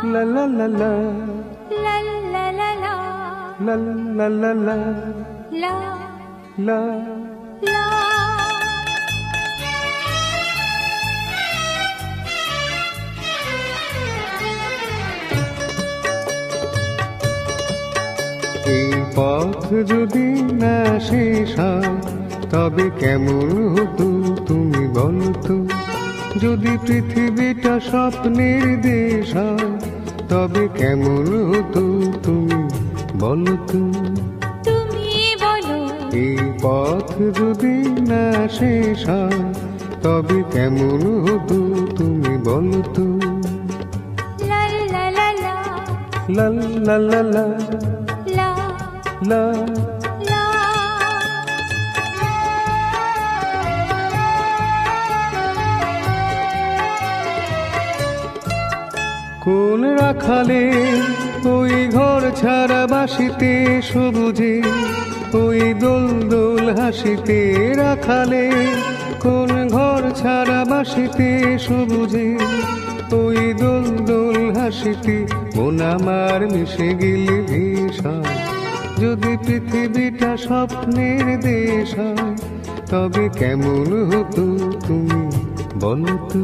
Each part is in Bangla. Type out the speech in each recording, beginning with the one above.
la la la la la la la la la la la la la la la এই পথ যদি না শেষ হয় তবে কেমন হতো তুমি বলো তো। যদি পৃথিবীটা স্বপ্নের দেশ হয় তবে কেমন হতো তুমি বলো তো। তুমি বলো এই পথ যদি না শেষ হয় তবে কেমন হতো তুমি বলো তো। la la la la লা লা লা লা la লা la কোন রাখালে ওই ঘর ছাড়া বাসিতে সবুজে ওই দোল দোল হাসিতে রাখালে কোন ঘর ছাড়া বাসিতে সবুজে ওই দোল দোল হাসিতে মন আমার মিশে গেলে ভেসা। যদি পৃথিবীটা স্বপ্নের দেশ হয় তবে কেমন হতো তুমি বলো তো।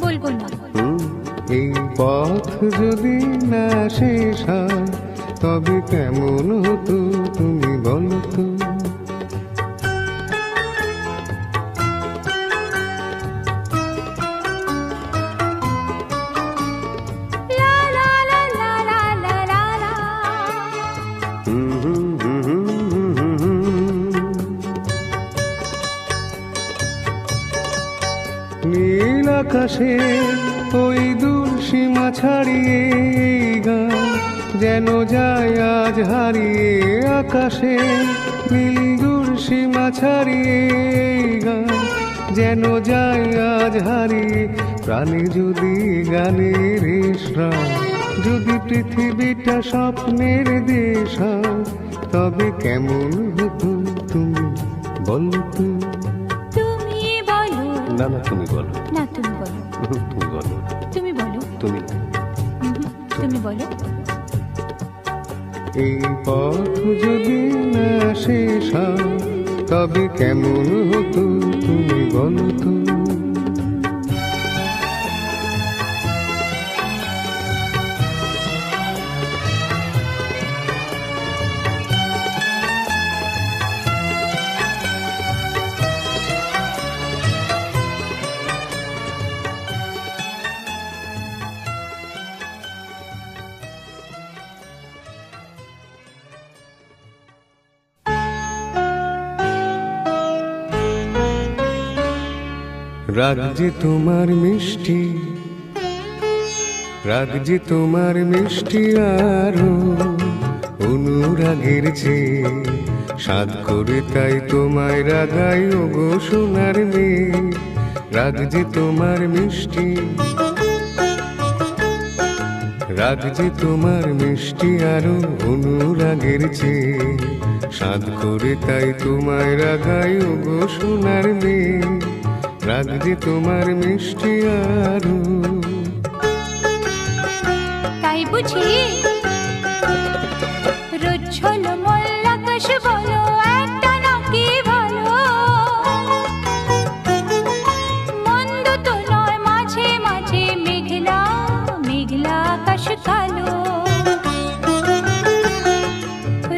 বলবো না এই পথ যদি না শেষ হয় তবে কেমন হতো তুমি বলো তো। la la la la la la la la নীল আকাশে ওই দূর সীমা ছাড়িয়ে এই গান যেন যায় আজ হারিয়ে। আকাশে নীল দূর সীমা ছাড়িয়ে এই গান যেন যায় আজ হারিয়ে। প্রাণে যদি গানের শ্রাম যদি পৃথিবীটা স্বপ্নের দেশ হয় তবে কেমন হতো তুমি বলো তো। তুমি বলো না না তুমি বলো। না তুমি বলো তুমি বলো। তুমি বলো তুমি তুমি বলো এই পথ যদি না শেষ হয় তবে কেমন হতো তুমি বলো তো। রাগ যে তোমার মিষ্টি, রাগ যে তোমার মিষ্টি আরো অনুরাগের চেয়ে সাধ করে তাই তোমায় রাগাই ওগো সোনার মেয়ে। রাগ যে তোমার মিষ্টি, রাগ যে তোমার মিষ্টি আরো অনুরাগের চেয়ে সাধ করে তাই তোমায় রাগাই ওগো সোনার মেয়ে। রাগ যে তোমার মিষ্টি আরো। তাই বুঝি রোজ ছলো মল্লাকাশ বলো একটা নাকি ভালো। মন্দ তো নয় মাঝে মাঝে মেঘলা মেঘলা আকাশ কালো।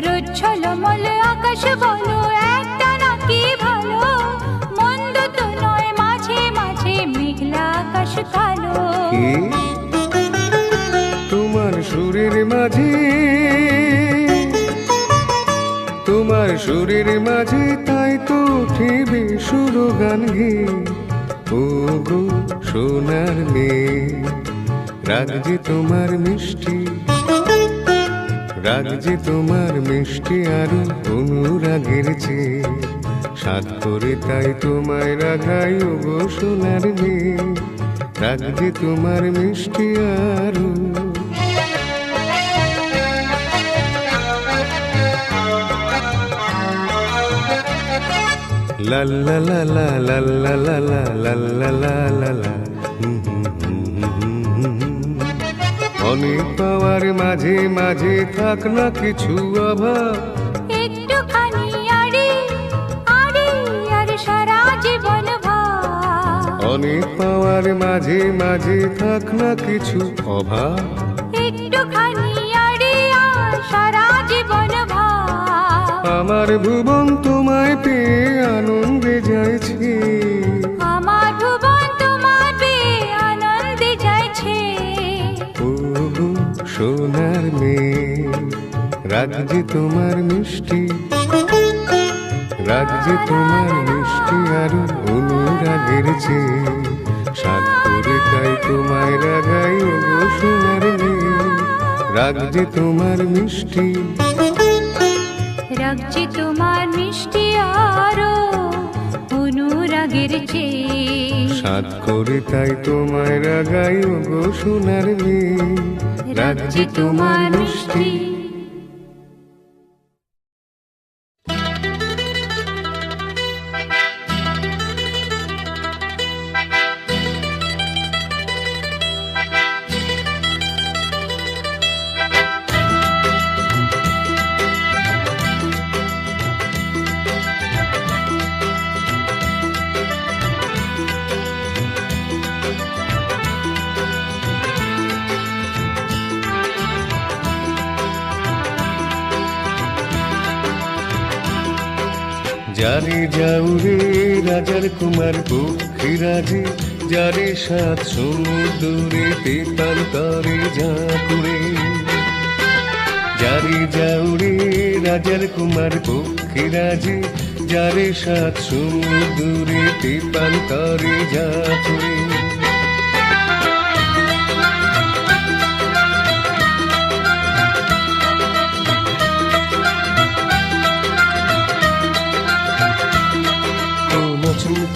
রোজ ছলো মল আকাশ বলো একটা নাকি ভালো। মন্দ তো নয় মাঝে মাঝে মেঘলা আকাশ কালো। তোমার সুরের মাঝে, তোমার সুরের মাঝে তাই তো উঠিবে সুর গান গে ও গো সোনার মেয়ে। রাগ যে তোমার মিষ্টি, রাগ যে তোমার মিষ্টি আরো অনুরাগের চেয়ে সাধ করে তাই তোমায় রাগাই ওগো সোনার মেয়ে। রাগ যে তোমার মিষ্টি আরো। লা লা লা লা লা লা লা লা লা লা লা লা। অনেক পাওয়ার মাঝে মাঝে থাক না কিছু অভাব। একটুখানি আড়ি আড়ি আর সারা জীবন ভাব। অনেক পাওয়ার মাঝে মাঝে থাক না কিছু অভাব। একটুখানি আড়ি আর সারা জীবন ভাব। আমার ভুবন তোমায় পেয়ে আনন্দে যাইছে। আমার ভুবন তোমায় পেয়ে আনন্দে যাইছে। ওগো সোনার মেয়ে, রাগ যে তোমার মিষ্টি, রাগ যে তোমার মিষ্টি আরো অনুরাগের চেয়ে। সাধ করে তাই তোমায় রাগাই ওগো সোনার মেয়ে, রাগ যে তোমার মিষ্টি, রাগ যে তোমার মিষ্টি আরো অনুরাগের চেয়ে। সাধ করে তাই তোমায় রাগাই ওগো সোনার মেয়ে, রাগ যে তোমার মিষ্টি। যারে যাউরে রাজার কুমার পক্ষীরাজে, যারে সাত সমুদ্রে তেপান্তরে ঝাঁকুরে। যারে যাউরে রাজার কুমার পক্ষীরাজে, যারে সাত সমুদ্রে তেপান্তরে ঝাঁকুরে।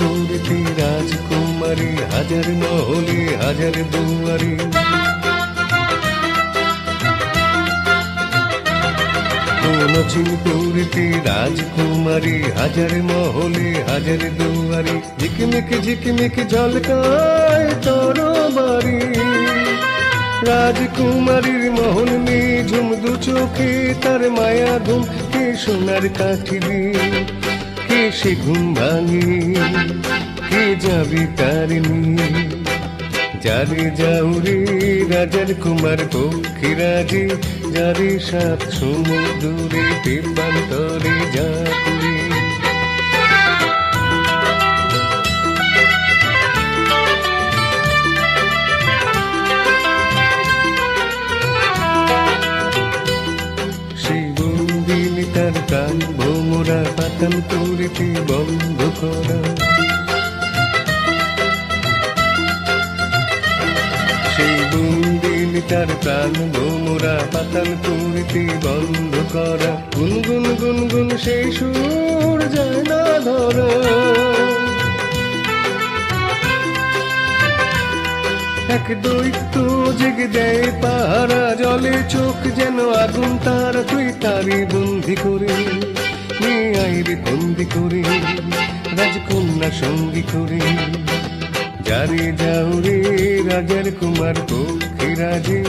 তোরতে রাজকুমারী হাজার মহলে হাজার দুয়ারে। তোরতে রাজকুমারী হাজার মহলে হাজার দুয়ারে। ঝিকমিক ঝিকমিক ঝলকায় তরবারি, রাজকুমারীর মহল নিঝুম দু চোখে তার মায়া ধুম। কে সোনার কাঠি দিয়ে কে সে ঘুম ভাঙে, কে যাবে তার নিয়ে। যারে যাউরে রাজার কুমার পক্ষীরাজে, যারে সাত সমুদ্রে তেপান্তরে ঝাঁকুরে। সেই বন্দিনী তার কান ভোমরা পাতাল করিতে বন্ধ করা। সেই বন্দিনী তার প্রাণ ভোমরা পাতাল করিতে বন্ধ করা। গুনগুন গুনগুন সেই সুর যায় না ধরা। এক দৈত্য জেগে দেয় পাহারা, জলে চোখ যেন আগুন তার। তুই তারি বন্দি করে নিয়ে আইরে বন্দি করে, রাজকন্যা সঙ্গী করে। যারে যাউরে রাজার কুমার পক্ষীরাজে,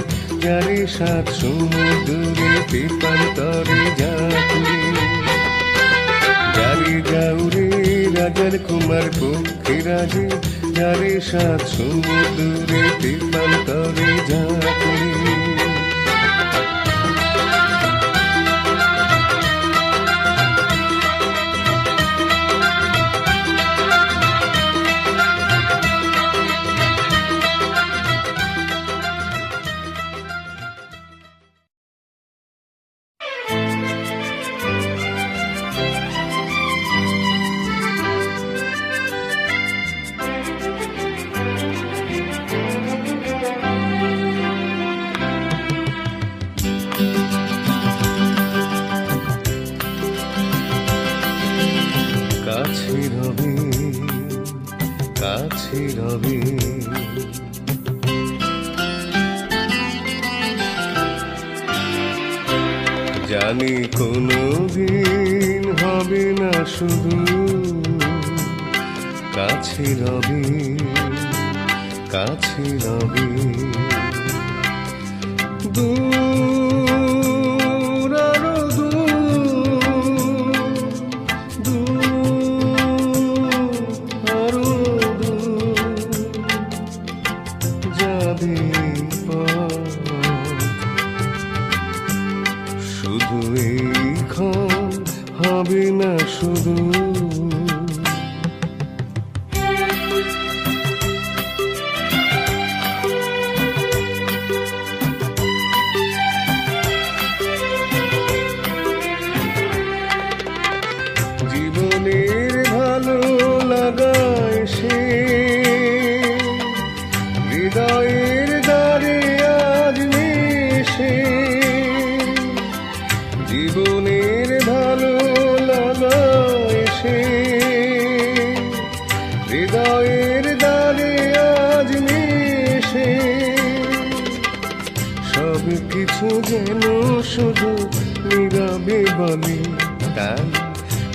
যারে সাত সমুদ্রে তেপান্তরে ঝাঁকুরে। যারে যাউরে রাজার কুমার পক্ষীরাজে, যারে সাত সমুদ্রে তেপান্তরে ঝাঁকুরে। কাছে রবে কাছে রবে, জানি কোনো দিন হবে না শুধু। কাছে রবে কাছে রবে, দূর আরো দূর, দূর আরো দূর যাবে পথ। শুধু এইক্ষণ হবে না শুধু, জীবনের ভালো লাগায় সে হৃদয়ের দ্বারে আজ মিশে। জীবনের ভালো লাগায় সে হৃদয়ের দ্বারে আজ মিশে। সব কিছু যেন শুধু নীরবে বলে তাই,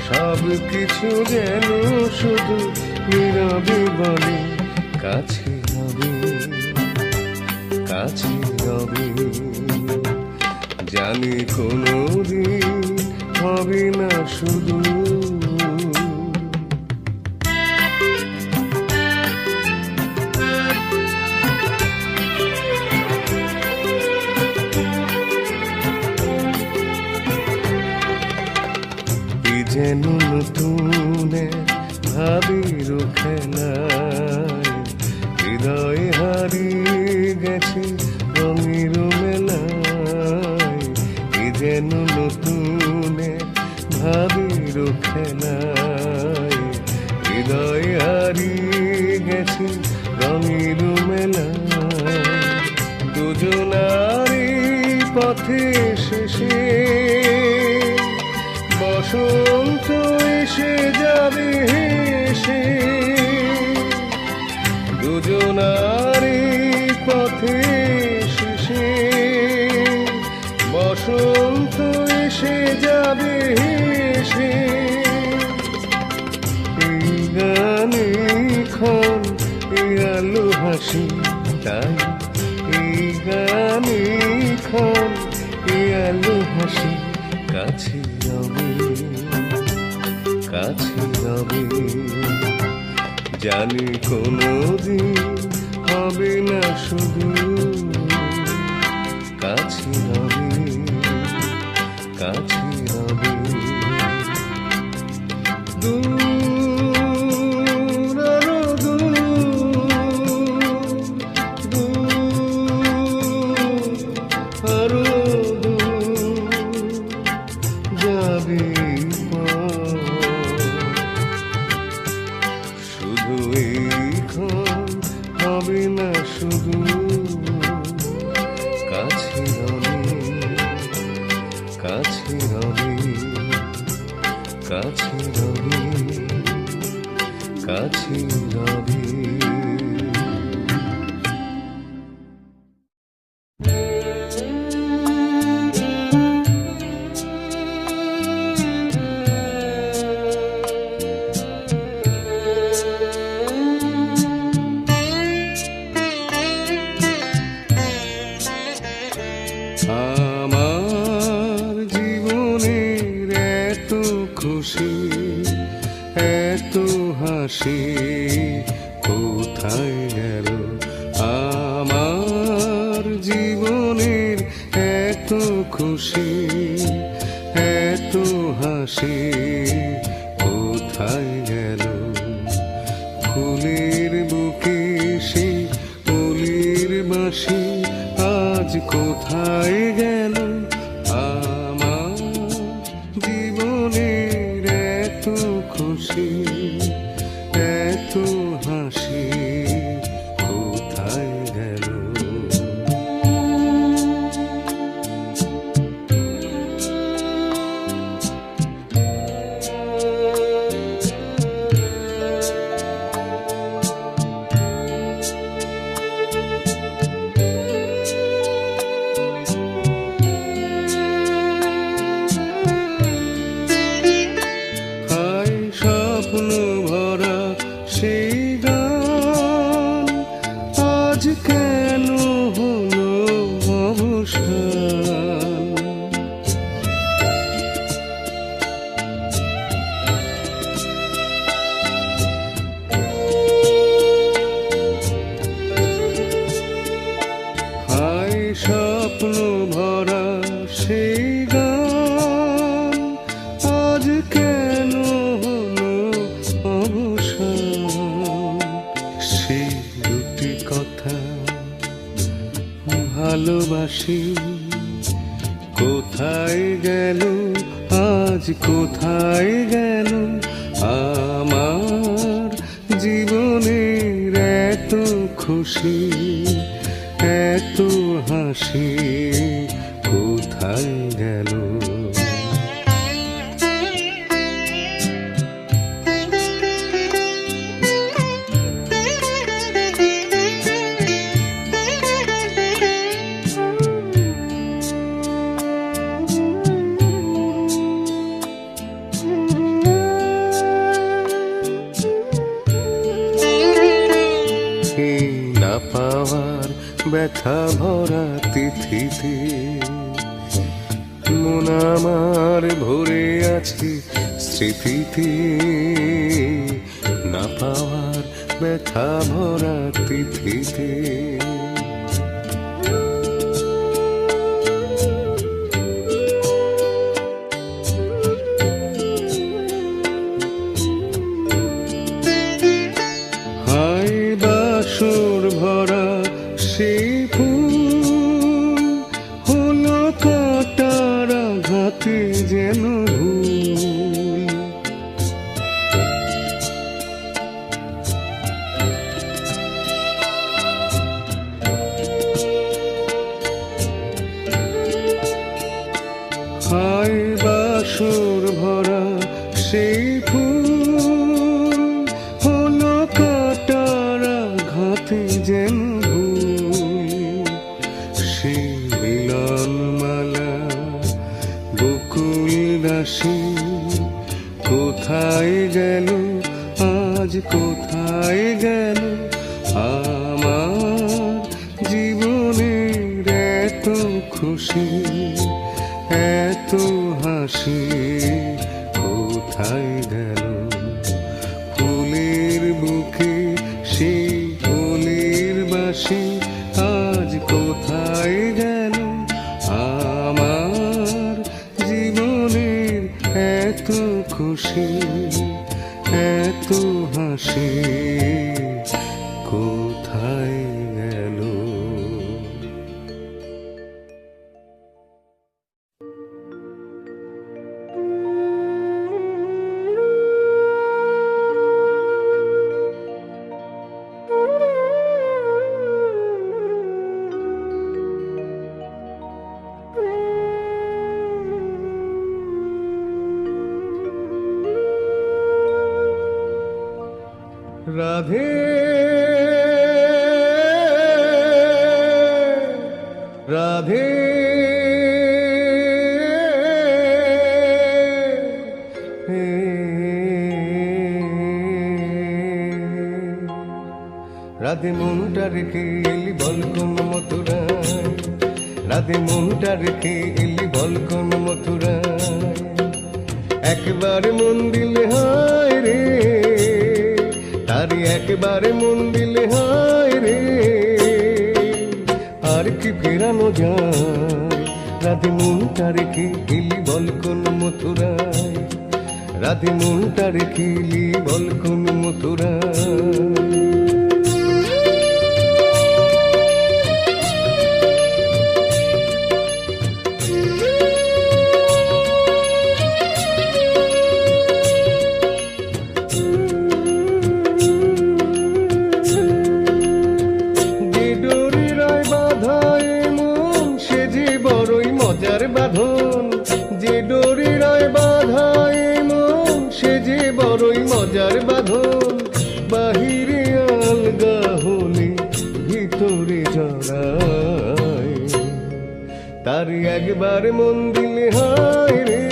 সব কিছু যেন শুধু নীরবে বলে কাছে হবে, কাছে হবে। জানি কোনোদিন হবে না শুধু, যেন নতুন ভাবির খেলায় হৃদয় হারিয়ে গেছে রঙের মেলায়। যেন নতুন ভাবির খেলায় হৃদয় হারিয়ে গেছে রঙের মেলায়। দুজনারই পথে শেষে বসন্ত এসে যাবে হেসে। দুজনারই পথে শেষে বসন্ত এসে যাবে হেসে। এই গানে ক্ষণ এই আলো হাসি তাই, এই গানে ক্ষণ এই আলো হাসি কাছে যাবে, কাছে যাবে। জানি কোনোদিন হবে না শুধু, কাছে হবে, কাছে হবে। দূর আরো দূর, দূর আরো যাবে পথ। শুধু এইক্ষণ হবে না শুধু, কাছে হবে, কাছে হবে, কাছে হবে, কাছে হবে। আমার জীবনের এত খুশি এত হাসি কোথায় গেল? আমার জীবনের এত খুশি এত হাসি কোথায় গেল? ফুলের বুকে সেই ফুলের বাঁশি আজ কোথায় গেল? আমার জীবনের এত খুশি এত হাসি কোথায় গেল? স্বপ্ন ভরা সেই গান আজ কেন হলো অবসান? কথা ভালোবাসি। কোথায় গেল আজ, কোথায় গেল আমার জীবনের এত খুশি, এত হাসি, কোথায় গেল? না পাওয়ার ব্যথা ভরা তিথিতে মন আমার ভরে আছে স্মৃতিতে। না পাওয়ার ব্যথা ভরা তিথিতে হায় বাসর ভরা সেই ফুল হলো কাটার আঘাতে যেন ভুল। হায় বাসর ভরা সেই ফুল হলো কাটার আঘাতে যেন ভুল। সে মিলন মালা বকুল দাসী কোথায় গেল আজ, কোথায় গেল আমার জীবনের এত খুশি, এত হাসি, কোথায় গেল? ফুলের বুকে সেই ফুলের বাসি আজ কোথায় গেল আমার জীবনের এত খুশি, এত হাসি, কোথায় গেল? রাধে রাধে রাধে মনটা রেখে এলি বল কোন মথুরায়, রাধে মনটা রেখে এলি বল কোন মথুরায়। একবারে মন দিলে হায় রে, তারি একবারে মন দিলে হায় রে, আর কি ফেরানো যায়? রাধে মনটা রেখে এলি বল কোন মথুরায়, রাধে মনটা রেখে এলি বল কোন মথুরায়। বাঁধন যে ডোরি রায় বাঁধায় মন, সে যে বড়ই মজার বাঁধন। বাহিরে আলগা হলে ভিতরে জড়ায়, তার একবার মন দিলে হায় রে,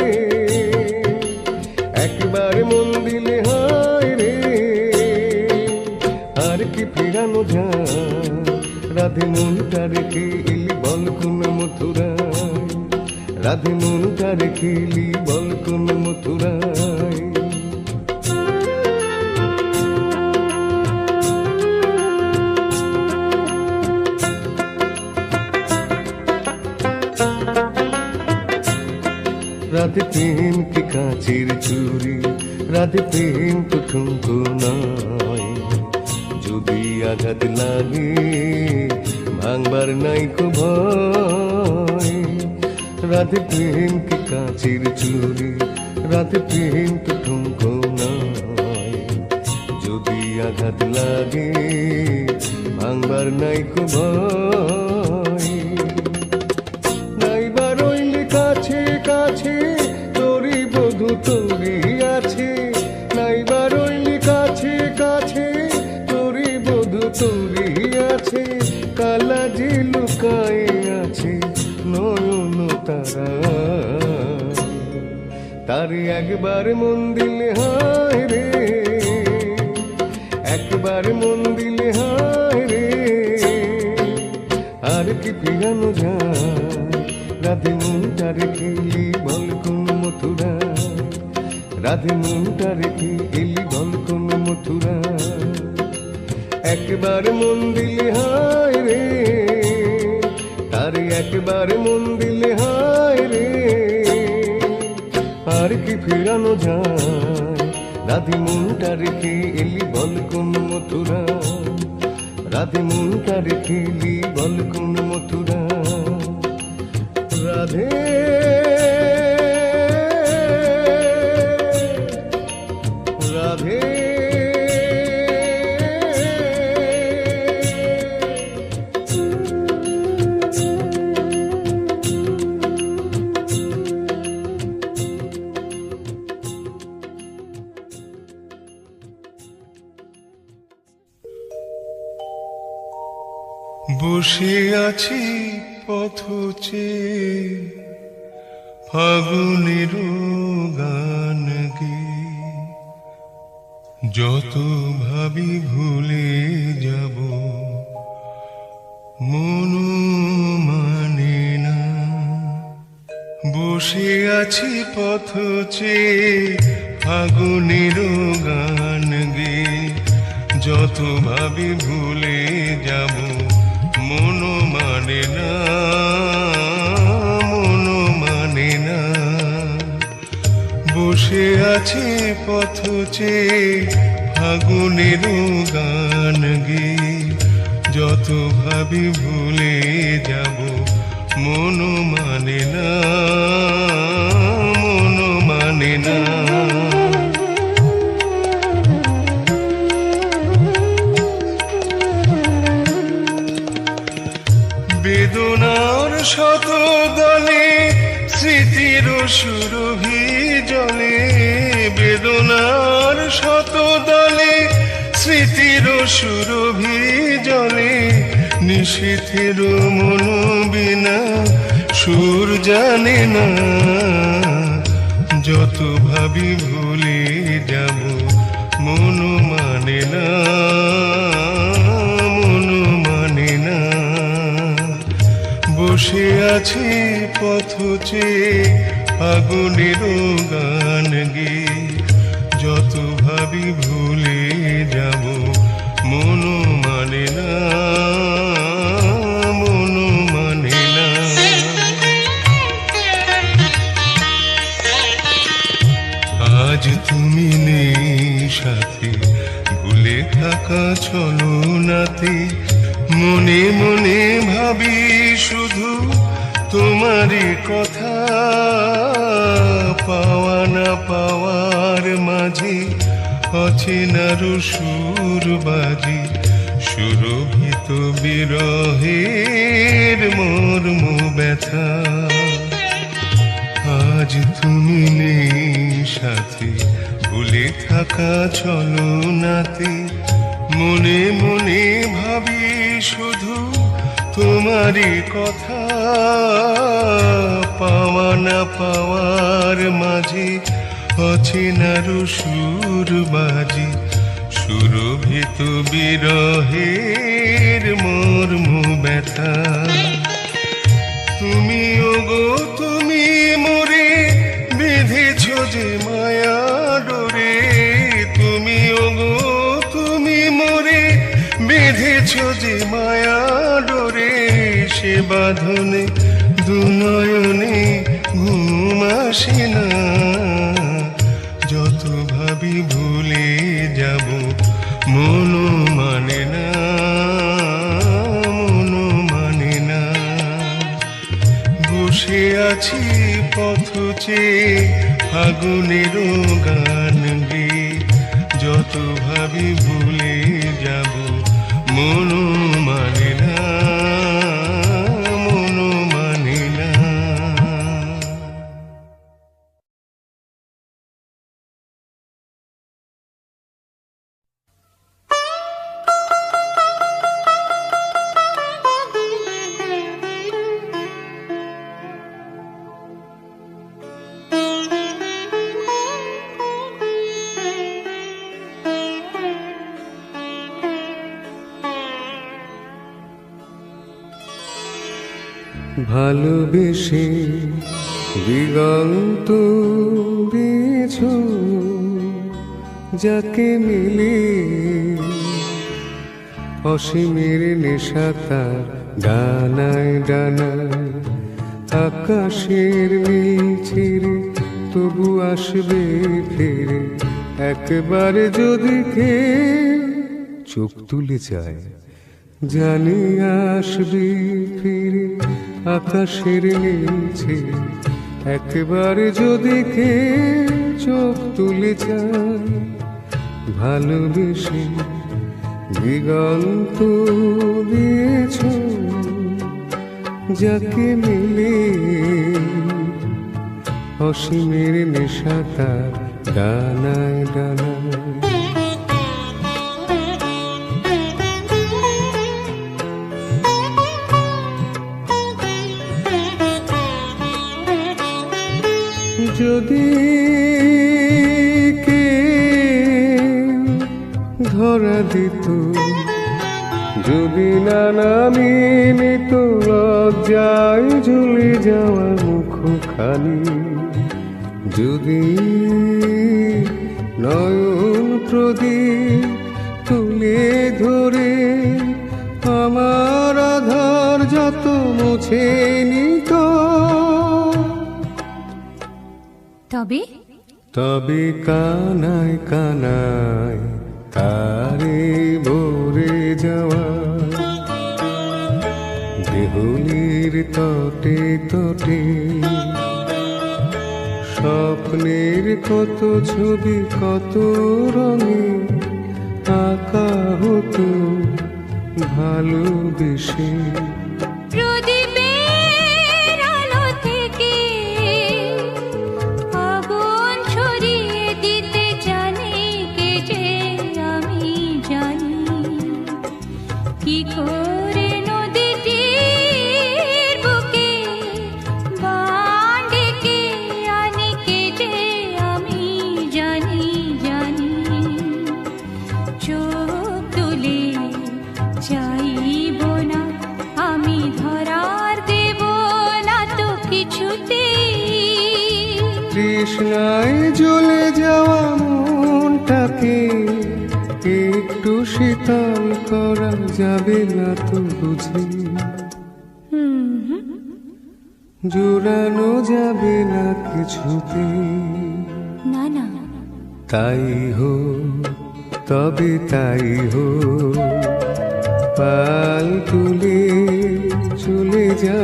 একবার মন দিলে হায় রে, আর কি ফেরানো যায়? রাধে মনটা রেখে এলি বল কোন মথুরায়, রাধে মনটা রেখে এলি বল কোন মথুরায়। রাধে প্রেম কি কাঁচের চুরি, রাধে প্রেম তো ঠুনকো নয়। যদি আঘাত লাগে ভাঙবার নাইকো ভয়। রাধে প্রেম কি কাচের চুরি, রাধে প্রেম তো ঠুমকো নয়। যদি আঘাত লাগে ভাঙবার নাইকো ভয়। নাইবা রইলে কাছে কাছে তোরি বধু তোরি আছে, নাইবা রইলে কাছে কাছে তোরি বধু তোরি আছে। কালা যে লুকায় আছে নয়ন তারা, তারে একবার মন দিলে হায় রে, একবার মন দিলে হায় রে। আর কি পিয়ানো যায় রাধে মনটা রেখে এলি বল কোন মথুরা, রাধে মনটা রেখে এলি বল কোন মথুরা। একবার মন দিলে হায় রে, তারে একবার মন দিলে হায় রে। আর কি ফেরানো যায় রাধে মনটা রেখে এলি বল কোন মথুরা, রাধে মনটা রেখে এলি বল কোন মথুরা। রাধে রাধে বসে আছি পথ চেয়ে ফাগুনের গান গেয়ে, যত ভাবি ভুলে যাব মন মানে না। বসে আছি পথ চেয়ে ফাগুনের গান গেয়ে, যত ভাবি ভুলে যাব মন মানে না, মন মানে না। বসে আছে পথ চেয়ে ফাগুনের গান গেয়ে, যত ভাবি ভুলে যাব মন মানে না, মন মানে না। বেদনার শত দলে স্মৃতির সুরভি জলে, বেদনার শত দলে স্মৃতির সুরভি জলে। নিশীথের মন বিনা সুর জানে না, যত ভাবি ভুলে যাব মন মানে না, মন মানে না। বসে আছি পথ চেয়ে ফাগুনের গান গেয়ে, যত ভাবি ভুলে যাব মন মানে না, মন মানে না। আজ তুমি নেই সাথে, ভুলে থাকা চলো নাতে। মনে মনে ভাবি শুধু তোমারই কথা, পাওয়া না পাওয়ার মাঝে অচেনার সুর বাজি। সুরভিত বিরহের মর্ম ব্যথা, আজ তুমি নেই সাথে, ভুলে থাকা চলো নাতে। মনে মনে ভাবি শুধু তোমারই কথা, পাওয়া না পাওয়ার মাঝে অচেনার সুর বাজি। সুরভিত বিরহের মর্ম ব্যথা। তুমি ওগো তুমি মোরে বেঁধেছ যে মায়া ডোরে, তুমি ওগো তুমি মোরে বেঁধেছ যে মায়া ডোরে। সে বাঁধনে দুনয়নে ঘুম আসে না, যত ভাবি ভুলে যাব মন মানে না। আছি পথ চেয়ে ফাগুনের গান গেয়ে, যত ভাবি ভুলে যাব মন মানে না, মন মানে না। ভালোবেসে দিগন্ত দিয়েছ যাকে মিলে, অসীমের নেশা তার ডানায় ডানায়, আকাশের নীল ছেড়ে তবু আসবে ফিরে, একবার যদি কে চোখ তুলে যায় জানি আসবি ফিরে, আকাশের নিচে একবার যদি কে চোখ তুলে যায়, ভালোবেসে দিগন্ত দিয়েছ যাকে মিলে, অসীমের নেশা তার ডানায় ডানায়। যদি কে ধরা দিত, যদি না নামি নিত লজ্জায় ঝুলে যাওয়া মুখখানি, যদি নয়ন প্রদীপ তুলে ধরে আমার আধার যত মুছে নিত, তবে তবে কানায় কানায় তারে ভরে যাওয়া, দেহুলির তটে তটে স্বপ্নের কত ছবি কত রঙে আঁকা হতো ভালোবেসে। প্রদীপের আলো থেকে আগুন ছড়িয়ে দিতে জানি কে যে আমি জানি, কি করে নদীটির বুকে বান ডেকে আনি কে যে আমি জানি জানি, চোখ তুলে চাইব না আমি ধরার দেব না তো কিছুতেই, তৃষ্ণায় জ্বলে যাওয়া মনটাকে একটু শীতল করা যাবে না তো বুঝি, জোড়ানো যাবে না কিছুতে। না না তাই হো তবে তাই হো, পাল তুলে চলে যা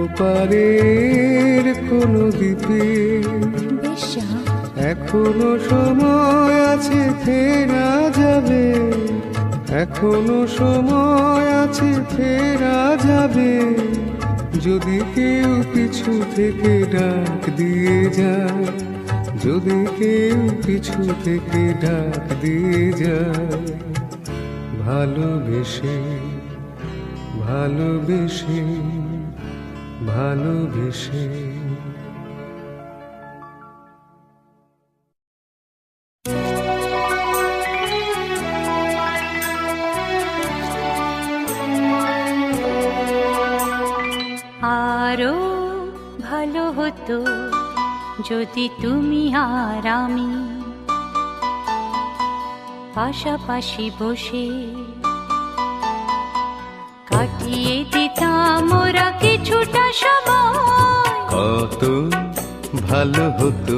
ওপারের কোনো দ্বীপে, বেশ এখনো সময় আছে ফেরা যাবে, এখনো সময় আছে ফেরা যাবে, যদি কেউ পিছু থেকে ডাক দিয়ে যায়, যদি কেউ পিছু থেকে ডাক দিয়ে যায়, ভালোবেসে ভালোবেসে ভালোবেসে। আরো ভালো হতো যদি তুমি আর আমি পাশাপাশি বসে কাটিয়ে দিতাম ওরা কিছুটা সময়। কত ভালো হতো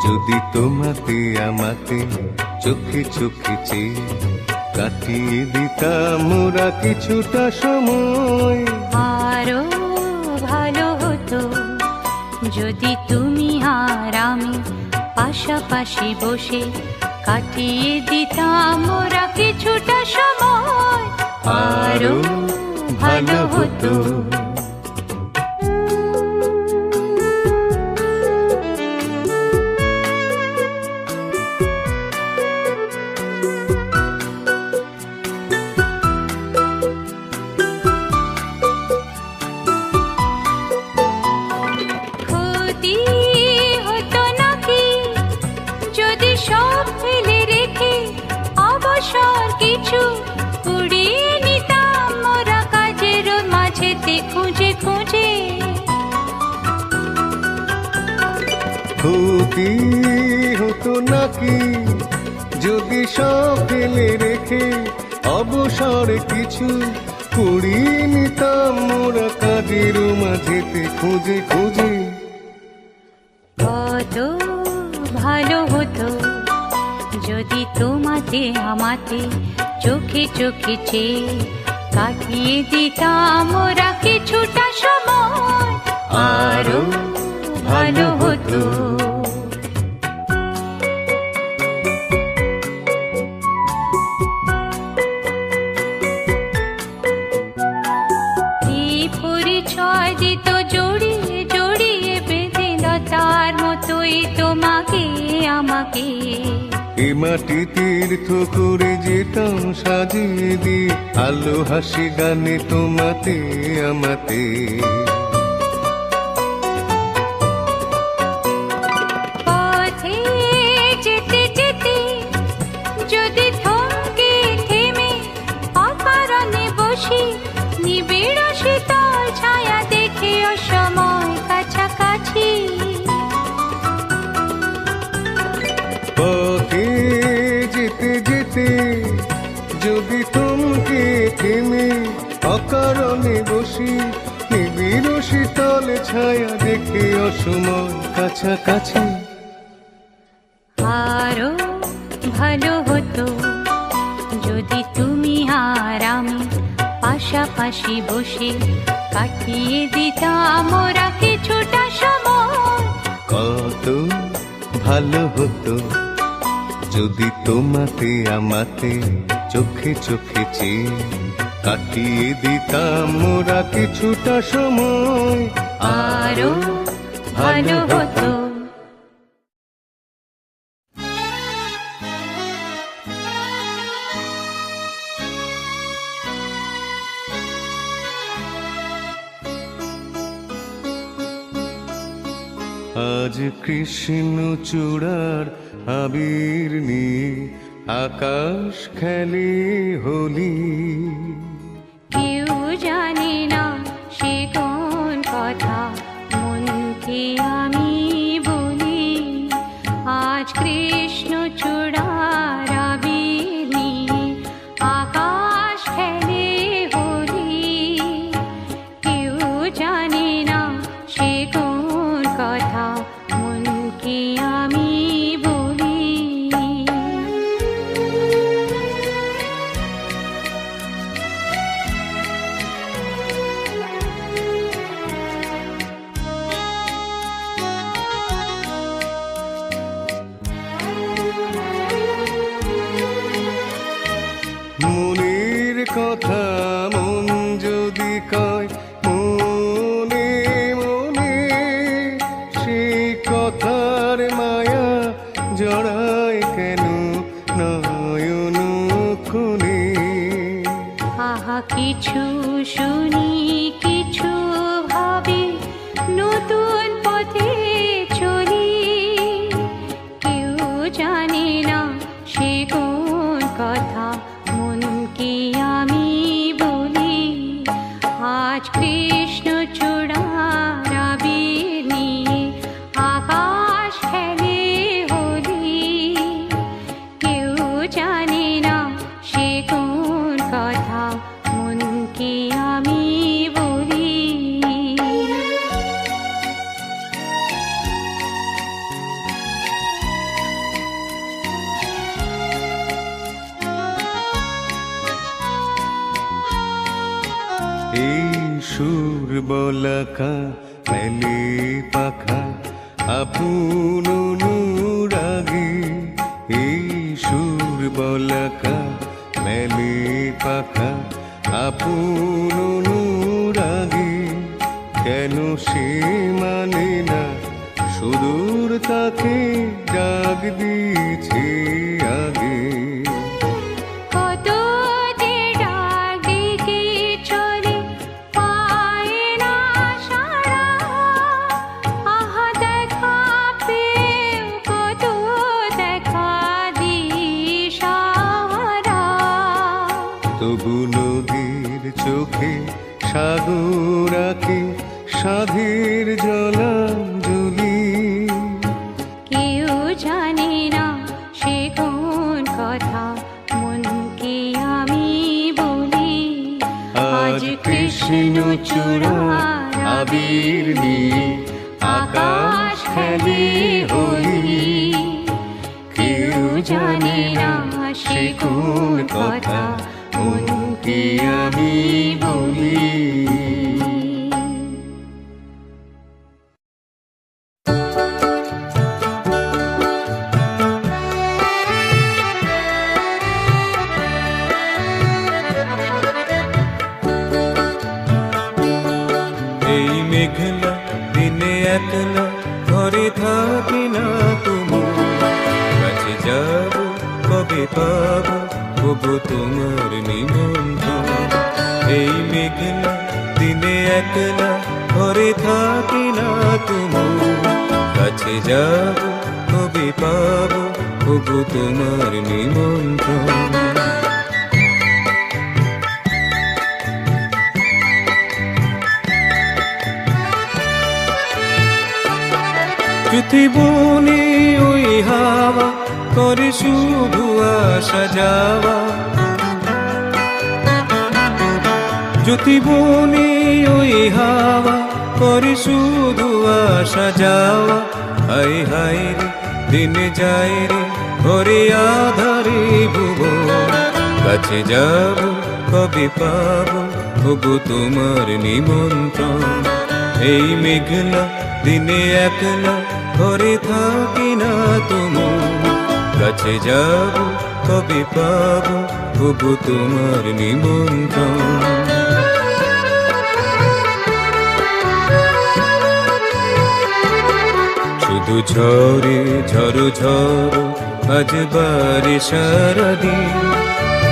যদি তোমাতে আমাতে চোখে চোখে চেয়ে কাটিয়ে দিতাম ওরা কিছুটা সময়। আরো যদি তুমি আর আমি পাশাপাশি বসে কাটিয়ে দিতাম মোরা কিছুটা সময়, আরো ভালো হতো। ক্ষতি হতো নাকি যদি সব ফেলে রেখে অবসর কিছু কুড়িয়ে নিতাম মোরা কাজের মাঝেতে খুঁজে খুঁজে। ক্ষতি হতো নাকি যদি সব ফেলে রেখে অবসর কিছু কুড়িয়ে নিতাম মোরা কাজের মাঝেতে খুঁজে খুঁজে। কত ভালো হতো যদি তোমাতে আমাতে চোখে চোখে চেয়ে কাটিয়ে দিতাম মোরা কিছুটা সময়, আরো ভালো হতো। এই পরিচয় দিত জড়িয়ে জড়িয়ে বেঁধে লতার মতোই তোমাকে আমাকে। এ মাটি তীর্থ করে যেতাম সাজিয়ে দিয়ে আলো হাসি গানে তোমাতে আমাতে। পথে যেতে যেতে যদি থমকে থেমে অকারণে বসি নিবিড় শীতল ছায়া দেখে অসময় কাছাকাছি। পথে যেতে যেতে যদি থমকে থেমে অকারণে বসি নিবিড় শীতল ছায়া দেখে অসময় কাছাকাছি। আরো ভালো হতো যদি তুমি আর আমি পাশাপাশি বসে কাটিয়ে দিতাম মোরা কিছুটা সময়, কত ভালো হতো যদি তোমাতে আমাতে চোখে চোখে চেয়ে কাটিয়ে দিতাম মোরা কিছুটা সময়, আরো ভালো হতো। আজ কৃষ্ণ চূড়ার আবির নিয়ে আকাশ খেলে হোলি। কেউ জানে না সে কোন কথা মনকে আমি বলি। আজ কৃষ্ণ চূড়ার আবির নিয়ে আকাশ খেলে হোলি। কেউ জানে না সে কোন কথা মনকে আমি বলি। মনের কথা মন যদি কয় মনে মনে সেই কথার মায়া জড়ায় কেন নয়ন খুনে। আহা কিছু শুনি কিছু ভাবি নতুন পথে চলি। কেউ জানে না সে কোন কথা মনকে আমি বলি। আজ কৃষ্ণ চূড়ার আবির নিয়ে আকাশ খেলে হোলি। কেউ জানে না সে কোন কথা মনকে আমি বলি। এই সুর বলাকা মেলে পাখা আপন অনুরাগে, এই সুর বলাকা মেলে পাখা আপন অনুরাগে। কেন সে মানে না সুদূর তাকে ডাক দিয়েছে আগে। কত যে ডাক ডেকে চলে পায় না সাড়া, আহা দেখা পেয়েও কত দেখা দিশাহারা। তবু নদীর চোখে সাগর আঁকে সাধের জলাঞ্জলি। কেউ জানে না সে কোন কথা মনকে আমি বলি। আজ কৃষ্ণ চূড়ার আবির নিয়ে আকাশ খেলে হোলি। কেউ জানে না সে কোন কথা মনকে আমি বলি। এই মেঘলা দিনে একলা ঘরে থাকি না তুমি, কাছে যাব কবে পাবো তবু তোমার নিমন্ত্রণ। এই মেঘলা দিনে একলা ঘরে থাকি না তুমি, কাছে যাব কবে পাবো তবু তোমার নিমন্ত্রণ। বনে ওই হাওয়া করে শুধু আসা যাওয়া, জ্যোতি বনে ওই হাওয়া করে শুধু আসা যাওয়া। হাই হাই রে দিনে যায় রে ঘরে আধারে ভুবন, কাছে যাব কবে পাবো তবু তোমার নিমন্ত্রণ। এই মেঘলা দিনে একলা ঘরে থাকি না তুমি, কাছে যাব কবে পাবো তবু তোমার নিমন্ত্রণ। শুধু ঝরে ঝড়ো ঝড়ো আজ বারে সারাদিন,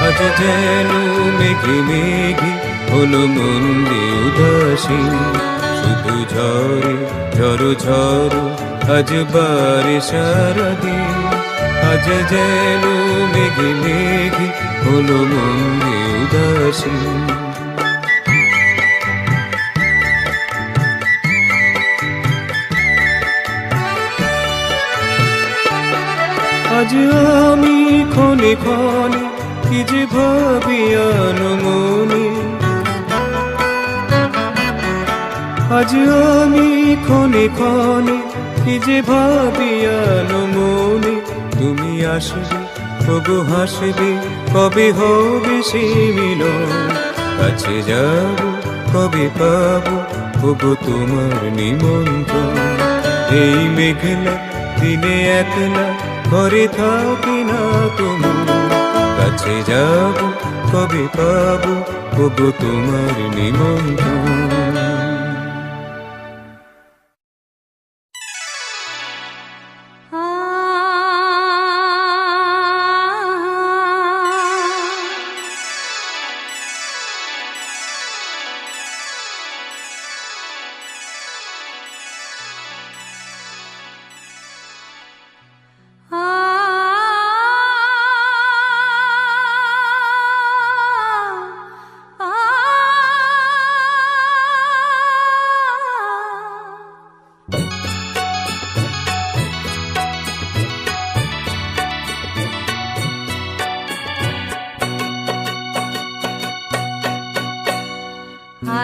আজ যেন মেঘে মেঘে হলো মন্দে উদাসীন। শুধু ঝরে ঝড়ো ঝড়ো আজ বারে সারাদিন, আজ যেন মেঘে মেঘে হলো মন্দে উদাসীন। আজ আমি ক্ষণে ক্ষণে কি যে ভাবি মনে, আজ আমি ক্ষণে ক্ষণে কি যে ভাবি মনে। তুমি আসবে তবু হাসবে কবে হবে সে মিলন, কাছে যাব কবে পাবো তবু তোমার নিমন্ত্রণ। এই মেঘলা দিনে একলা ঘরে থাকি না তুমি, কাছে যাব কবে পাবো তবু তোমার নিমন্ত্রণ।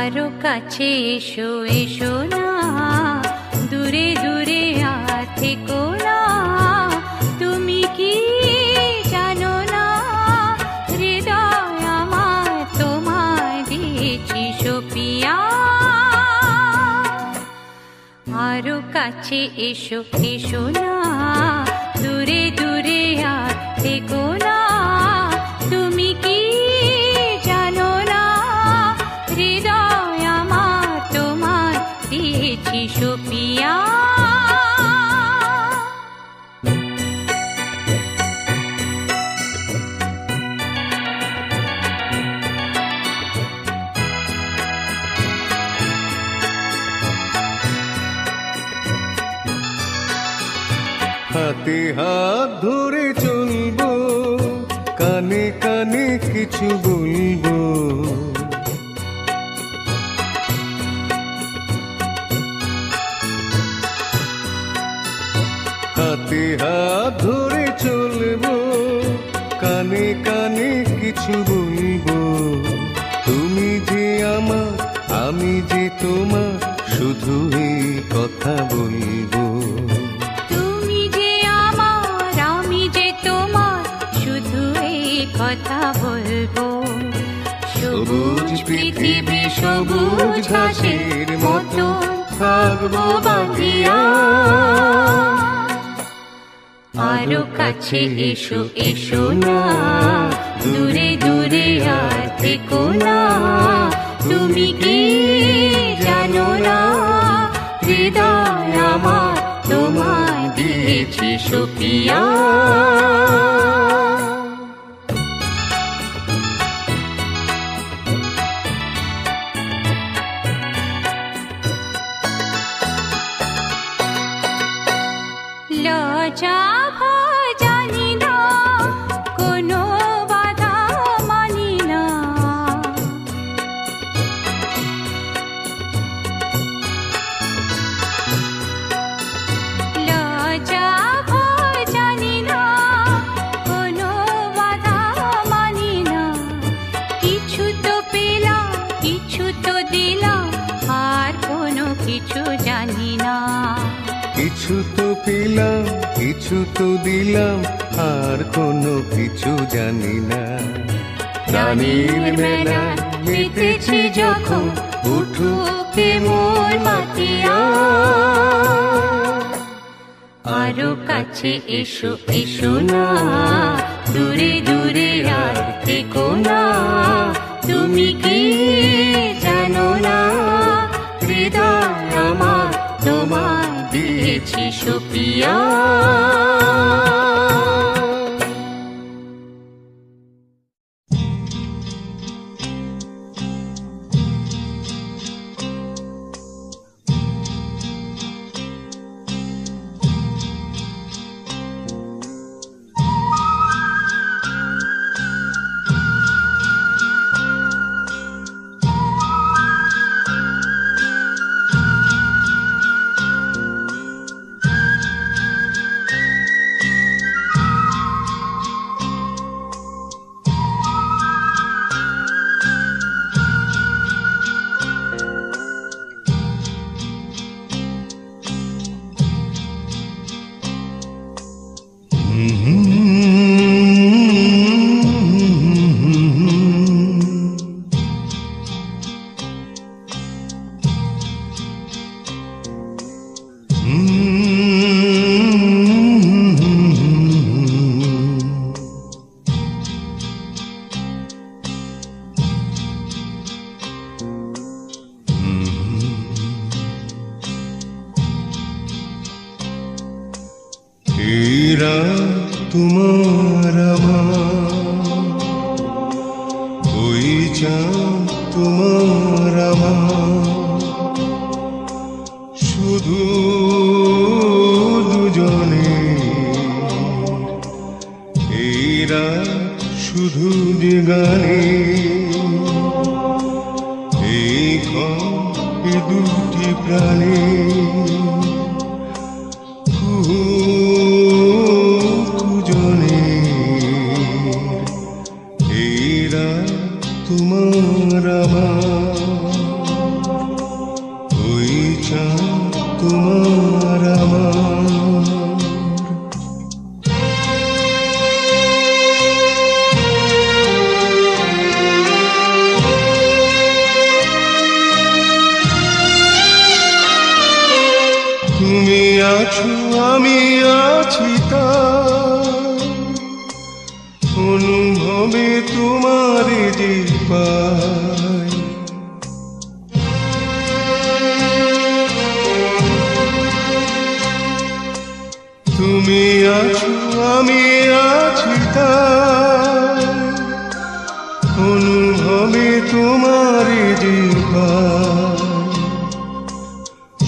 আরো কাছে এসো এসো না, দূরে দূরে থেকো না। তুমি কি জানো না হৃদয় আমার তোমায় দিয়েছি সপিয়া। কাছে এসো এসো না, দূরে দূরে আর থেকো না। তুমি কি জানো না, হৃদয় আমার তোমার দিয়েছি সুপিয়া। হাতে হাত ধরে চলবো, কানে কানে কিছু বলবো। হাতে হাত ধরে চলবো, কানে কানে কিছু বলবো। তুমি যে আমার, আমি যে তোমার, শুধু এই কথা বলবো। কথা বলবো। সবুজ পৃথিবী সবুজ ঘাসের মতো থাকবো বাঁধিয়া। আরো কাছে এসো এসো না, দূরে দূরে আর থেকো না। তুমি কি জানো না, হৃদয় আমার তোমায় দিয়েছি সুপিয়া। লজ্জা ভয় জানি না, কোনো বাধা মানি না। লজ্জা ভয় জানি না, কোনো বাধা মানি না। কিছু তো পেলাম, কিছু তো দিলাম, আর কোনো কিছু জানি না। কিছু তো পেলাম, কিছু তো দিলাম, আর কোনো কিছু জানি না। প্রাণীর মেলা মেতেছি যখন, উঠুকে মোর মাতিয়া। আরো কাছে এসো এসো না, দূরে দূরে আর থেকো না। তুমি কি জানো না, হৃদয় আমার তোমায় দিয়েছি সুপিয়া। এরা তোমার আমার, ওই চাঁদ তোমার আমার, শুধু দুজনে। এরা শুধু যে গানে, এই দুটি প্রাণে জনে। এরা তোমার আমার, ওই চাঁদ তোমার আমার। তুমি তোমারই যে পাই। তুমি আছো আমি আছি তাই, অনুভবে তোমারই যে পাই।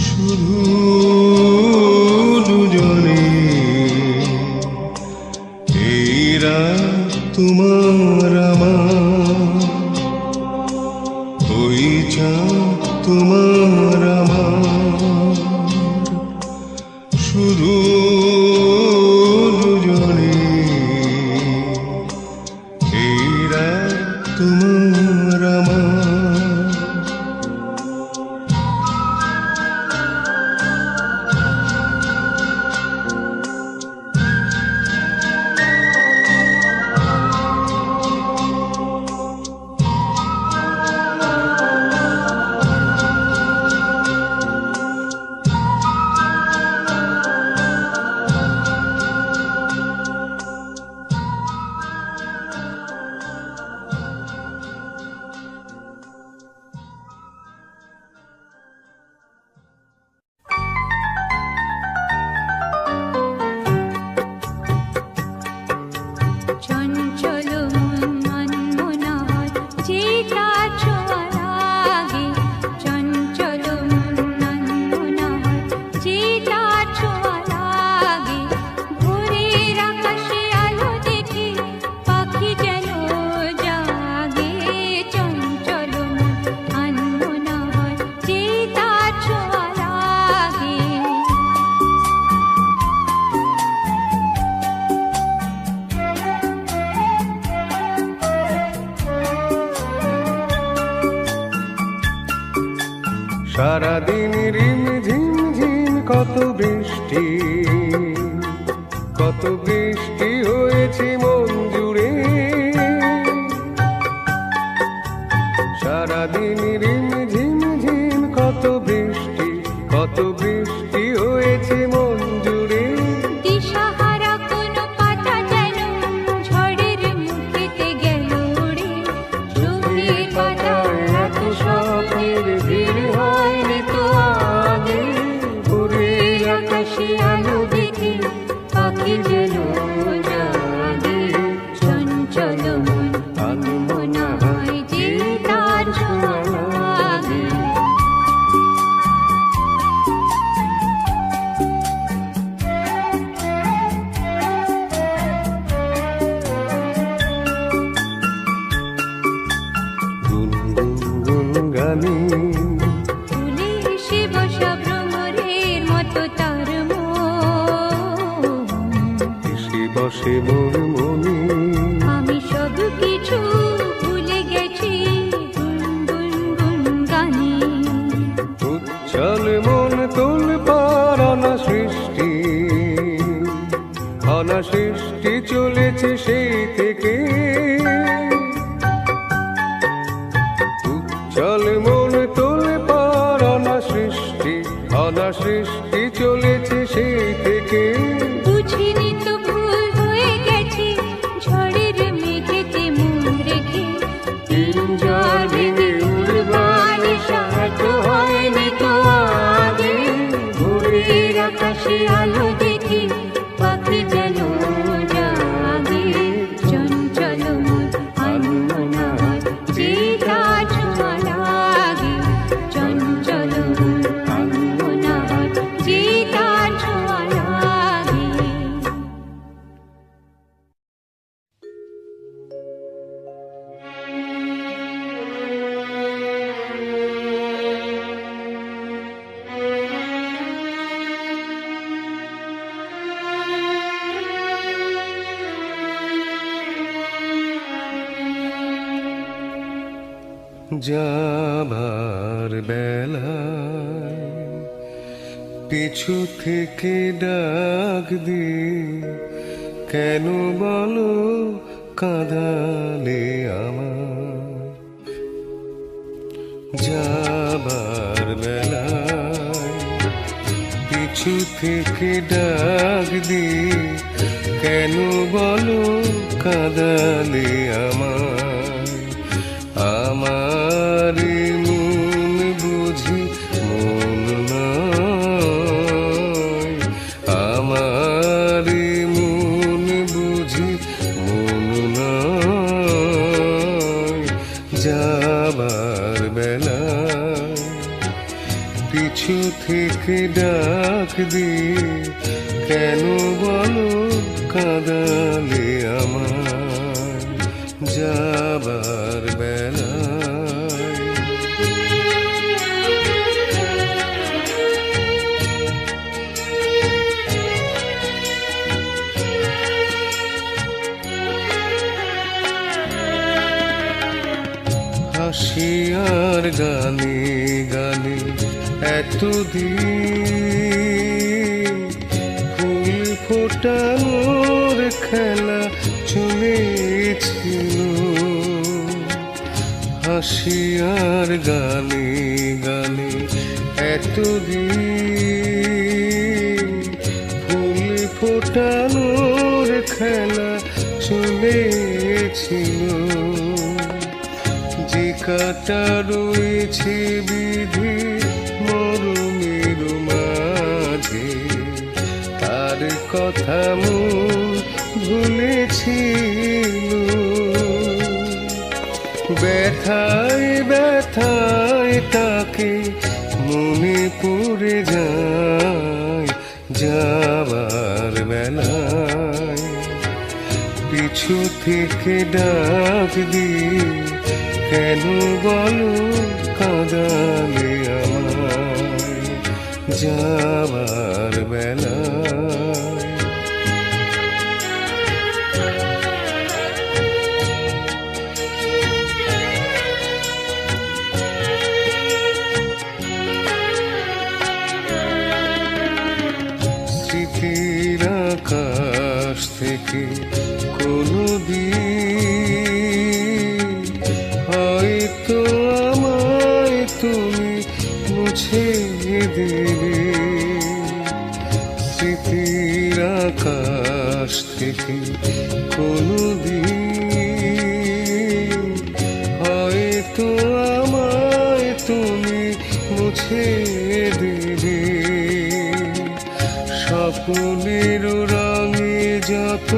শুধু দুজনে এই রাত তোমার আমার, ওই চাঁদ তোমার আমার। শুধু দুজনে এই রাত তোমার আমার। চঞ্চল মন মনমোহন যে তার ছোঁয়া লাগে, চঞ্চল মন মনমোহন যে তার ছোঁয়া লাগে। ভোরের আকাশে আলো দেখে পাখি যেন জাগে, চঞ্চল মন মনমোহন যে তার ছোঁয়া লাগে। সারাদিন রিম ঝিম ঝিম কত বৃষ্টি, কত বৃষ্টি হয়েছে মন জুড়ে। সারাদিন রিম ঝিম ঝিম কত বৃষ্টি, কত বৃষ্টি হয়েছে মন জুড়ে। দিশাহারা কোনো পাতা যেন ঝড়ের মুখেতে গেল উড়ে, চোখের পাতায় এত স্বপ্নের ভিড় হয়নি তো আগে। ভোরের আকাশে আলো দেখে পাখি যেন জাগে, চঞ্চল মন আনমনা হয় যে তার ছোঁয়া লাগে। গুনগুন গানে ফুলে এসে বসা ভ্রমরের মতো তার মন, এসে বসে মোর মনে। আমি সব কিছু ভুলে গেছি গুনগুন গুন গানে। উচ্ছল মন তোল পার অনাসৃষ্টি, অনাসৃষ্টি চলেছে সেই থেকে। উচ্ছল মন তোল পার অনাসৃষ্টি, অনাসৃষ্টি চলেছে সেই থেকে। বুঝিনি তো ভুল হয়ে গেছে ঝড়ের মেঘেতে মন রেখে। পিঞ্জর ভেঙে উড়বার সাহায্য হয়নি তো আগে। ভোরের আকাশে আলো দেখে পাখি যেন জাগে, চঞ্চল মন আনমনা হয় যে তার ছোঁয়া লাগে, চঞ্চল মন আনমনা হয় যে তার ছোঁয়া লাগে। যাবার বেলায় পিছু থেকে ডাক দি, কেন বলো কাঁদালে আমার। যাবার বেলায় পিছু থেকে ডাক দি, কেন বলো কাঁদালে আমায়। আমার মন বুঝি মন নয়, আমার মন বুঝি মন নয়। যাবার বেলায় পিছু থেকে ডাক দিয়ে কেন বলো কাঁদালে আমার যাবার বেলায়। হাসি আর গানে গানে এতদিন ফুল ফোটানোর খেলা চলেছিল। হাসি আর গানে গানে এতদিন ফুল ফোটানোর খেলা চলেছিল। যে কাটা রয়েছে বিধি মরমের মাঝে, তার কথা মন ভুলেছিল। ব্যথায় ব্যথায় তাকে মনে পড়ে যায় যাবার বেলায়। পিছু থেকে ডাক দিয়ে কেন বলো কাঁদালে আমায় যাবার বেলায়। স্মৃতির আকাশ থেকে কোনো দিন হয়তো আমায় তুমি মুছে দেবে। স্মৃতির আকাশ থেকে কোনো দিন হয়তো আমায় তুমি মুছে দেবে। স্বপ্নের রঙে যত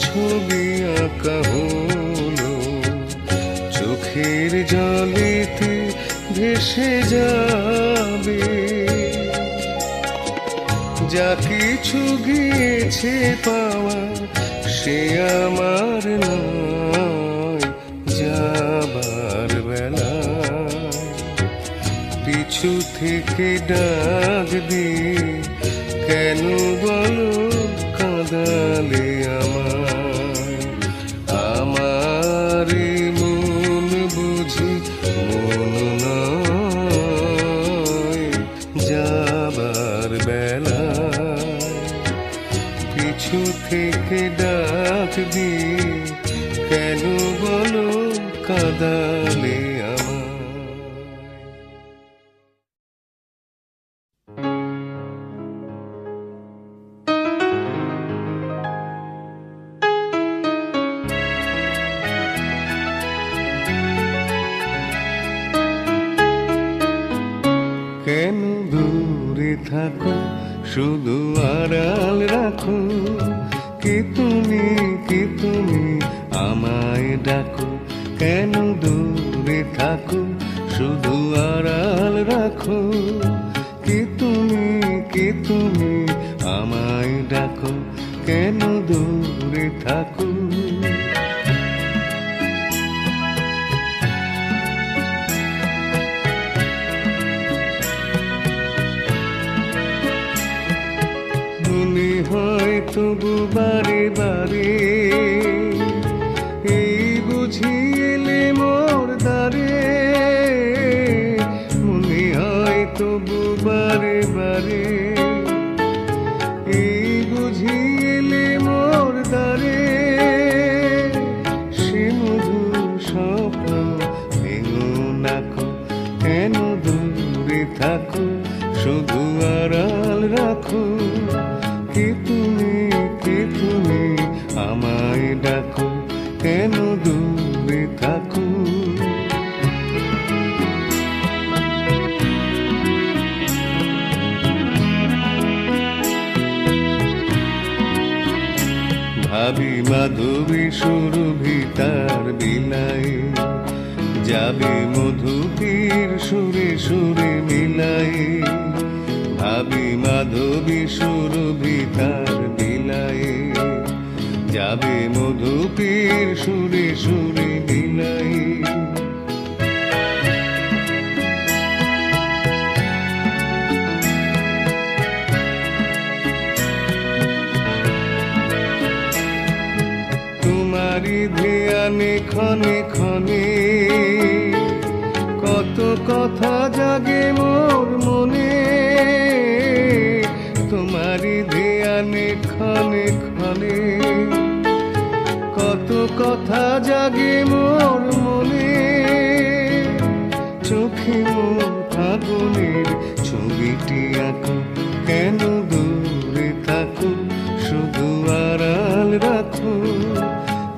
ছবি আঁকা হলো, চোখের জলেতে ভেসে যাবে। যা কিছু গিয়েছে পাওয়া সে আমার নয় যাবার বেলায়। পিছু থেকে ডাক দিয়ে কেন বলো কাঁদালে আমায়। আমার মন বুঝি মন নয় যাবার বেলায়। পিছু থেকে ডাক দিয়ে কেন বলো কাঁদালে আমায়। কেন দূরে থাকো শুধু আড়াল রাখো, কে তুমি আমায় ডাকো। কেন দূরে থাকো শুধু আড়াল রাখো, কে তুমি আমায় ডাকো। কেন দূরে থাকো মনে হয় তবু বারে বারে এই বুঝি এলে মোর দ্বারে। মনে হয় তবু বারে বারে এই বুঝি এলে মোর দ্বারে। সে মধুর স্বপ্ন ভেঙো নাকো, কেন দূরে থাকো শুধু আড়াল রাখো। কে তুমি আমায় ডাকো, কেন দূরে ভাবি মাধবী সুরভি তার বিলায়, যাবে মধুপীর সুরে সুরে মিলায়। ভাবি মাধবী সুরভি তার বিলায়, যাবে মধুপীর সুরে সুরে মিলায়। তোমারি ধ্যানে ক্ষণে ক্ষণে কত কথা জাগে মোর মনে। তোমারি ধ্যানে ক্ষণে ক্ষণে কত কথা জাগে মোর মনে। চোখে মোর ফাগুনের ছবিটি আঁকো, কেন দূরে থাকো শুধু আড়াল রাখো।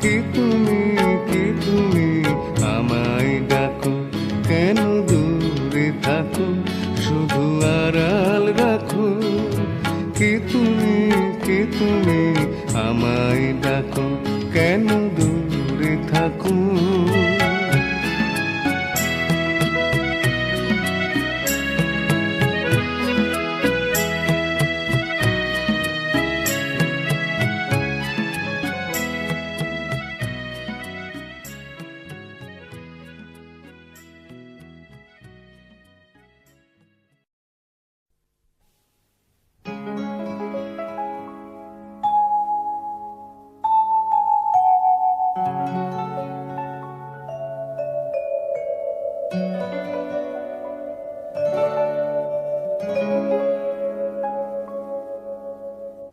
কি তুমি আমায় ডাকো, কেন দূরে থাকো শুধু আড়াল রাখো। কি তুমি আমায় ডাকো, কেন দূরে থাকো।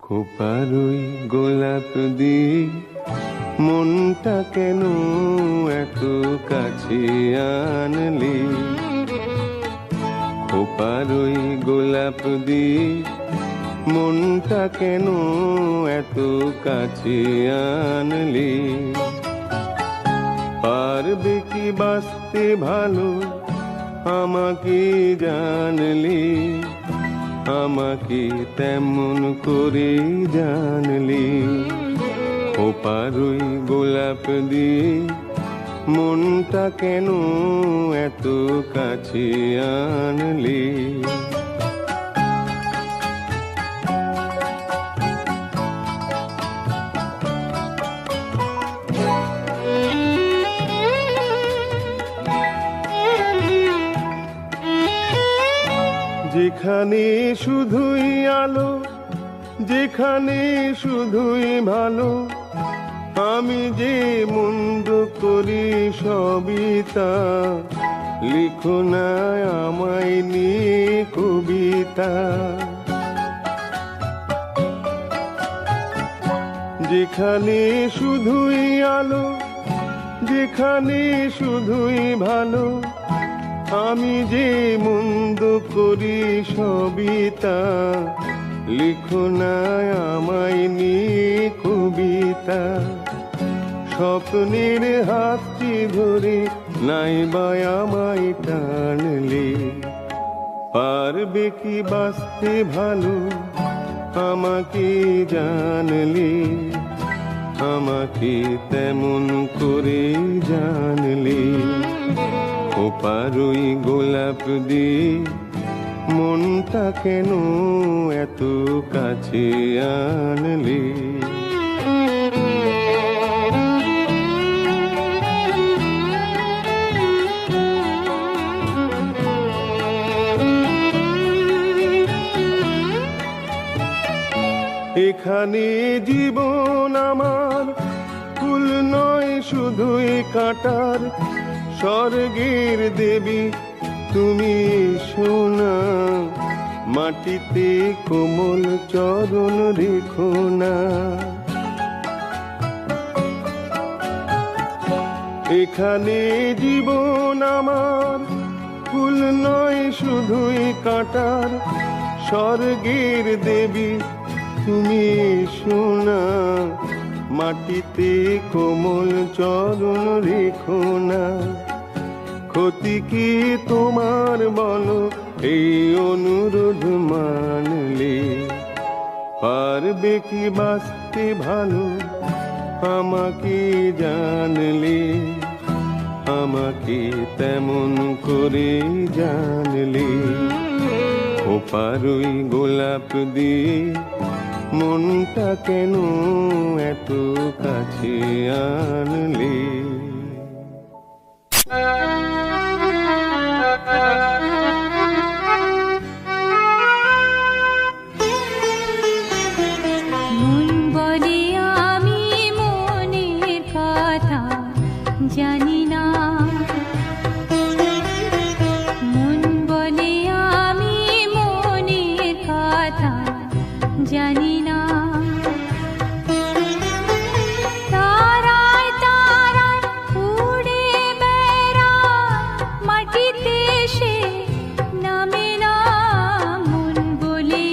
খোপারই গোলাপ দিয়ে মনটা কেন এত কাছে আনলি। খোপারই গোলাপ দিয়ে মনটা কেন এত কাছে আনলি। পারবে কি বাঁচতে ভালো আমাকে জানলি, আমাকে তেমন করে জানলি। খোপারই গোলাপ দিয়ে মনটা কেন এত কাছে আনলি। যেখানে শুধুই আলো, যেখানে শুধুই ভালো, আমি যে মন্দ করি সবই তা। লিখো না আমায় নিয়ে কবিতা। যেখানে শুধুই আলো, যেখানে শুধুই ভালো, আমি যে মন্দ করি সবই তা। লিখো না আমায় নিয়ে কবিতা। স্বপ্নের হাতটি ধরে নাইবা আমায় টানলে। পারবে কি বাঁচতে ভালো আমাকে জানলে, আমাকে তেমন করে জানলে। খোপারই গোলাপ দিয়ে মনটা কেন এত কাছে আনলি। এখানে জীবন আমার ফুল নয় শুধুই কাঁটার। স্বর্গের দেবী তুমি সোনা, মাটিতে কোমল চরণ রেখো না। এখানে জীবন আমার ফুল নয় শুধুই কাঁটার। স্বর্গের দেবী তুমি সোনা, মাটিতে কোমল চরণ রেখো না। ক্ষতি কি তোমার বলো এই অনুরোধ মানলে। পারবে কি বাঁচতে ভালো আমাকে জানলে, আমাকে তেমন করে জানলে, ওপারই গোলাপ দিয়ে মনটা কেন এত কাছে আনলে? মন বলে আমি মনের কথা জানি না, মন বলে আমি মনের কথা জানি না। তারায় তারায় উড়ে বেড়ায়, মাটিতে সে নামে না। মন বলে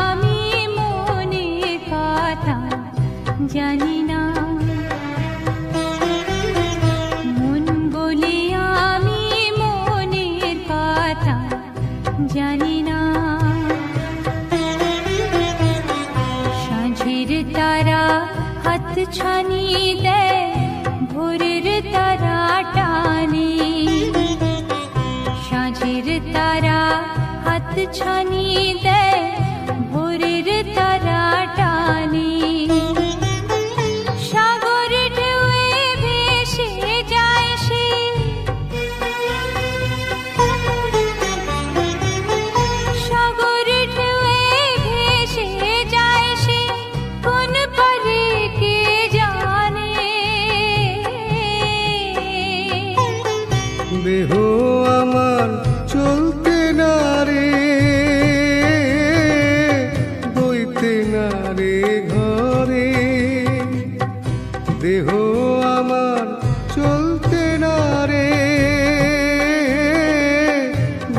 আমি মনের কথা জানি না, মন বলে আমি মনের কথা জানি না। সাঁঝের তারা হাত ছানি দেয়, ভোরের তারা টানে। সাঁঝের তারা হাত ছানি দেয়, ভোরের তারা টানে। সাগর ঢেউয়ে ভেসে যায় সে, সাগর ঢেউয়ে ভেসে যায় সে, কোন পারে কে জানে। দেহ আমার চলতে না রে, বইতে না রে ঘরে। দেহ আমার চলতে না রে,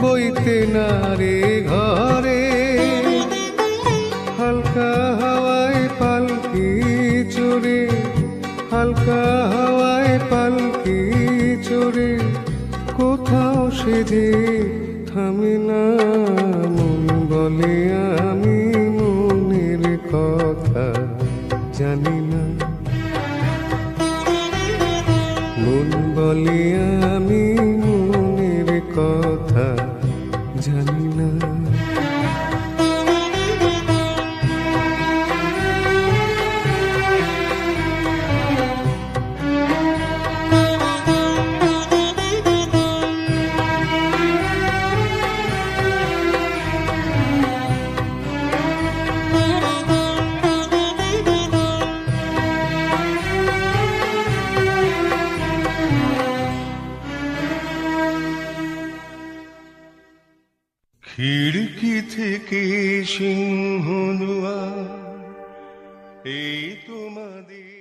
বইতে না রে ঘরে। হালকা হাওয়ায় পালকি চড়ে, হালকা হাওয়ায় পালকি চড়ে, কোথাও সে যে থামে না। মন বলে আমি মনের কথা জানি না, মন বলে আমি মনের কথা জানি না। খিড়কি থেকে সিংহ দুয়ার, এই তোমাদের